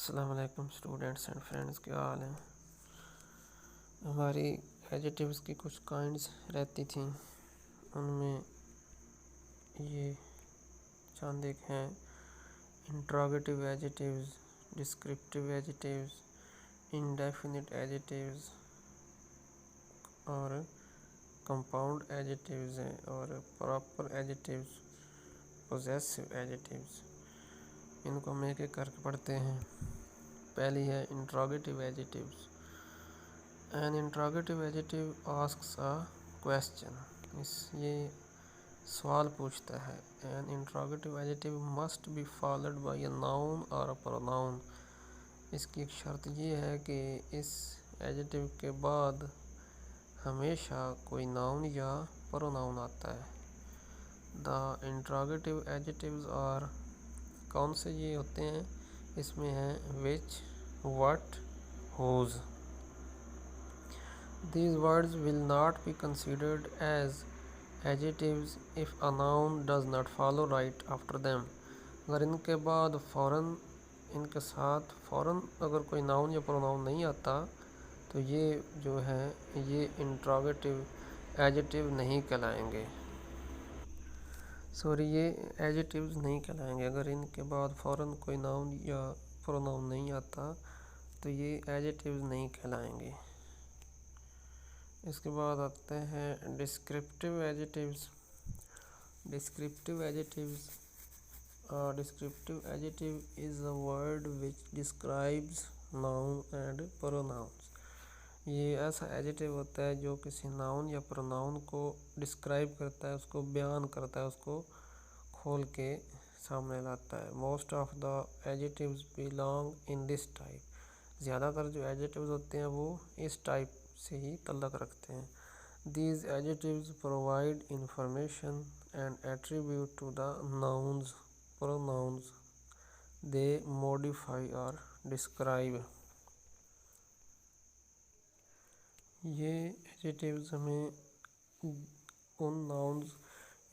अस्सलाम वालेकुम students and friends, क्या हाल है। हमारी एडजेक्टिव्स की कुछ काइंड्स रहती थी, उनमें ये चंद एक हैं: interrogative adjectives, descriptive adjectives, indefinite adjectives और कंपाउंड एडजेक्टिव्स हैं, और प्रॉपर एडजेक्टिव्स, पोजेसिव एडजेक्टिव्स। इनको हम एक एक करके पढ़ते हैं। पहली है interrogative adjectives. An interrogative adjective asks a question. ये सवाल पूछता है। An interrogative adjective must be followed by a noun और अ प्रोनाउन। इसकी एक शर्त ये है कि इस एडजेक्टिव के बाद हमेशा कोई नाउन या प्रोनाउन आता है। द इंट्रोगेटिव एडजेक्टिव्स आर, कौन से ये होते हैं, इसमें हैं विच, what, whose. These words will not be considered as adjectives if a noun does not follow right after them. अगर इनके बाद इनके साथ फ़ौरन अगर कोई नाउन या प्रोनाउन नहीं आता तो ये जो है ये इंट्रोगेटिव एडजेक्टिव नहीं कहलाएंगे। ये एडजेक्टिव्स नहीं कहलाएंगे। अगर इनके बाद फ़ौरन कोई नाउन या प्रोनाउन नहीं आता तो ये एडजेक्टिव्स नहीं कहलाएंगे। इसके बाद आते हैं descriptive adjectives. Descriptive adjectives descriptive adjective is a word which describes noun and pronouns. ये ऐसा एडजेक्टिव होता है जो किसी नाउन या प्रोनाउन को डिस्क्राइब करता है, उसको बयान करता है, उसको खोल के सामने लाता है। Most of the adjectives belong in this type. ज़्यादातर जो एडजेक्टिव्स होते हैं वो इस टाइप से ही तल्लक रखते हैं। These adjectives provide information and attribute to the nouns, pronouns they modify or describe. ये एडजेक्टिव्स हमें उन नाउन्स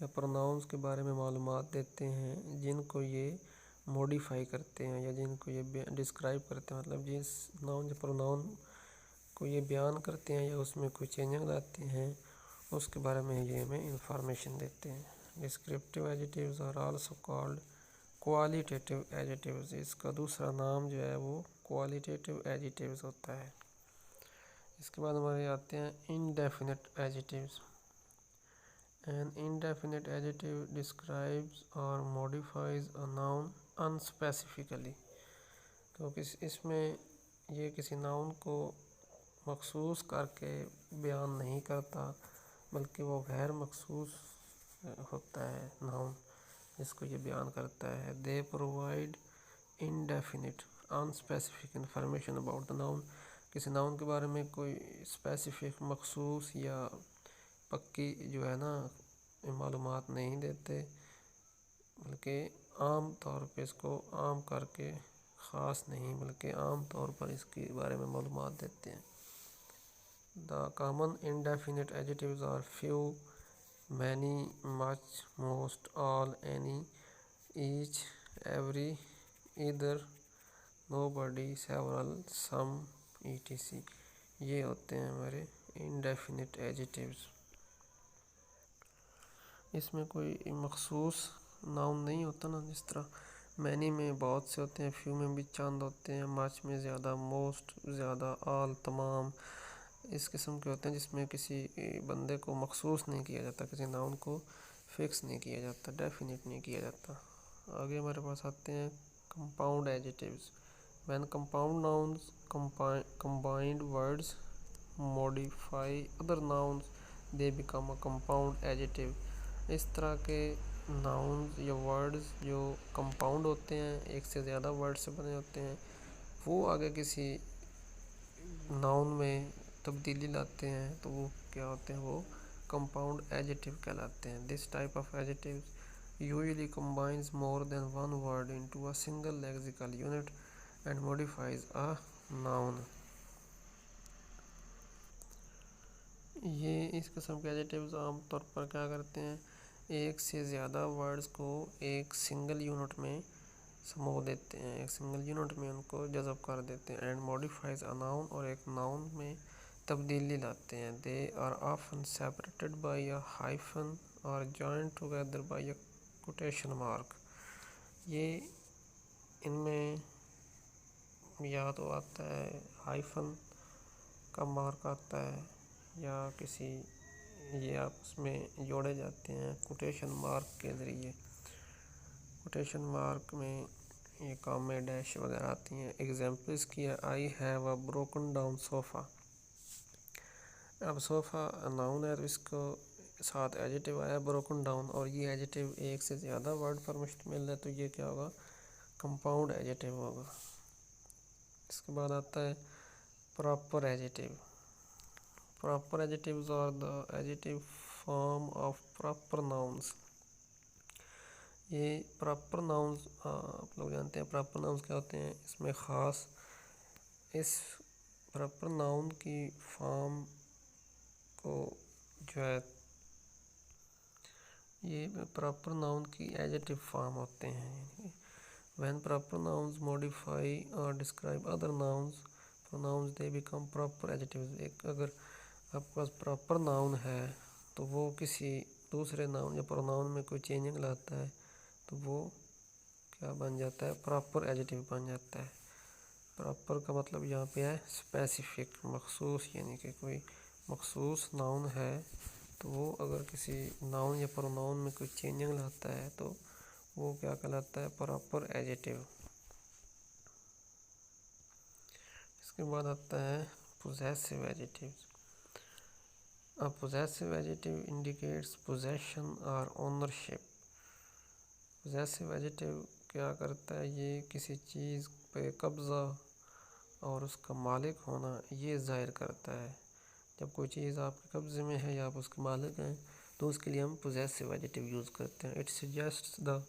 या प्रोनाउंस के बारे में मालूमात देते हैं जिनको ये मॉडिफाई करते हैं या जिनको ये डिस्क्राइब करते हैं। मतलब जिस नाउन या प्रोनाउन को ये बयान करते हैं या उसमें कोई चेंजिंग लाते हैं उसके बारे में ये हमें इंफॉर्मेशन देते हैं। Descriptive adjectives are also called qualitative adjectives. इसका दूसरा नाम जो है वो क्वालिटेटिव एडजेक्टिव्स होता है। इसके बाद हमारे आते हैं indefinite adjectives. An indefinite adjective describes और मॉडिफाइज अ नाउन अनस्पेसिफिकली। तो इसमें ये किसी नाउन को मखसूस करके बयान नहीं करता, बल्कि वो गैर मखसूस होता है नाउन जिसको ये बयान करता है। They provide indefinite unspecific information about the noun. किसी नाउन के बारे में कोई स्पेसिफिक, मखसूस या पक्की जो है ना मालूमात नहीं देते, बल्कि आम तौर पे इसको आम करके, ख़ास नहीं बल्कि आम तौर पर इसके बारे में मालूमात देते हैं। The common indefinite adjectives are few, many, much, most, all, any, each, every, either, nobody, several, some, etc. ये होते हैं हमारे indefinite adjectives। इसमें कोई मखसूस नाउन नहीं होता ना, जिस तरह मैनी में बहुत से होते हैं, फ्यू में भी चंद होते हैं, मच में ज़्यादा, मोस्ट ज़्यादा, ऑल तमाम इस किस्म के होते हैं जिसमें किसी बंदे को मखसूस नहीं किया जाता, किसी नाउन को फिक्स नहीं किया जाता, डेफिनेट नहीं किया जाता। आगे हमारे पास आते हैं compound adjectives. When compound nouns combined words modify other nouns they become a compound adjective. इस तरह के नाउन्स या वर्ड्स जो कंपाउंड होते हैं, एक से ज़्यादा वर्ड से बने होते हैं, वो आगे किसी नाउन में तब्दीली लाते हैं तो वो क्या होते हैं, वो कंपाउंड एडजेक्टिव कहलाते हैं। This type of adjective usually combines more than one word into a single lexical unit and modifies a noun. ये इस किस्म के एडजेक्टिव्स आमतौर पर क्या करते हैं, एक से ज़्यादा वर्ड्स को एक सिंगल यूनिट में समूह देते हैं, एक सिंगल यूनिट में उनको जज़ब कर देते हैं। एंड मॉडिफाइज अ नाउन, और एक नाउन में तब्दीली लाते हैं। They are often separated by a hyphen और joined together by a quotation mark. ये इनमें या तो आता है हाइफन का मार्क आता है, या किसी ये आपस में जोड़े जाते हैं कोटेशन मार्क के ज़रिए। कोटेशन मार्क में ये काम में डैश वगैरह आती हैं। एग्जाम्पल्स की है, I have a broken down sofa. अब सोफ़ा नाउन है तो इसको साथ एडजेक्टिव आया ब्रोकन डाउन, और ये एडजेक्टिव एक से ज़्यादा वर्ड पर मुश्तमिल है तो ये क्या होगा, कंपाउंड एडजेक्टिव होगा। इसके बाद आता है proper adjective. Proper adjectives are the adjective form of proper nouns. ये प्रॉपर नाउन्स आप लोग जानते हैं प्रॉपर नाउन्स क्या होते हैं। इसमें ख़ास इस प्रॉपर नाउन की फॉर्म को जो है, ये प्रॉपर नाउन की एडजेक्टिव फॉर्म होते हैं। व्हेन प्रॉपर नाउन्स मॉडिफाई और describe other nouns pronouns they become proper adjectives. एक अगर आपके पास प्रॉपर नाउन है तो वो किसी दूसरे नाउन या प्रोनाउन में कोई चेंजिंग लाता है तो वो क्या बन जाता है, प्रॉपर एडजेक्टिव बन जाता है। प्रॉपर का मतलब यहाँ पे है स्पेसिफिक, मखसूस, यानी कि कोई मखसूस नाउन है तो वो अगर किसी नाउन या प्रोनाउन में कोई चेंजिंग लाता है तो वो क्या कहलाता है, प्रॉपर एडजेक्टिव। इसके बाद आता है possessive adjectives. A possessive adjective indicates possession or ownership। possessive adjective क्या करता है, ये किसी चीज़ पे कब्ज़ा और उसका मालिक होना ये ज़ाहिर करता है। जब कोई चीज़ आपके कब्ज़े में है या आप उसके मालिक हैं तो उसके लिए हम possessive adjective यूज़ करते हैं। It suggests the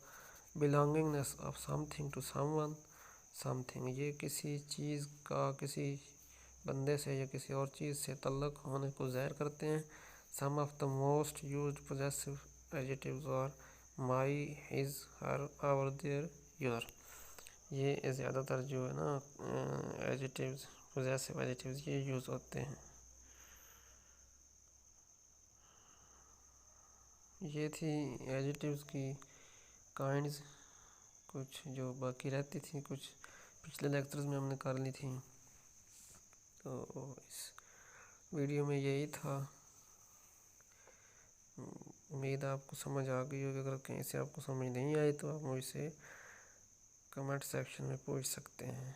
belongingness of something to someone something। ये किसी चीज़ का किसी बंदे से या किसी और चीज़ से तल्लुक़ होने को ज़ाहिर करते हैं। Some of the most used possessive adjectives are my, his, her, our, their, your। ये ज़्यादातर जो है ना एडजेक्टिव्स, पोजेसिव एडजेक्टिव्स ये यूज़ होते हैं। ये थी एडजेक्टिव्स की काइंड्स, कुछ जो बाकी रहती थी, कुछ पिछले लेक्चर्स में हमने कर ली थी। तो इस वीडियो में यही था। उम्मीद आपको समझ आ गई होगी। अगर कहीं से आपको समझ नहीं आई तो आप मुझसे कमेंट सेक्शन में पूछ सकते हैं।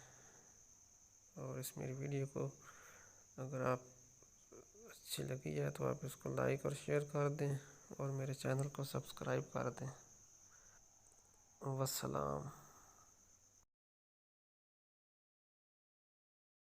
और इस मेरी वीडियो को अगर आप अच्छी लगी है तो आप इसको लाइक और शेयर कर दें और मेरे चैनल को सब्सक्राइब कर दें। वस्सलाम।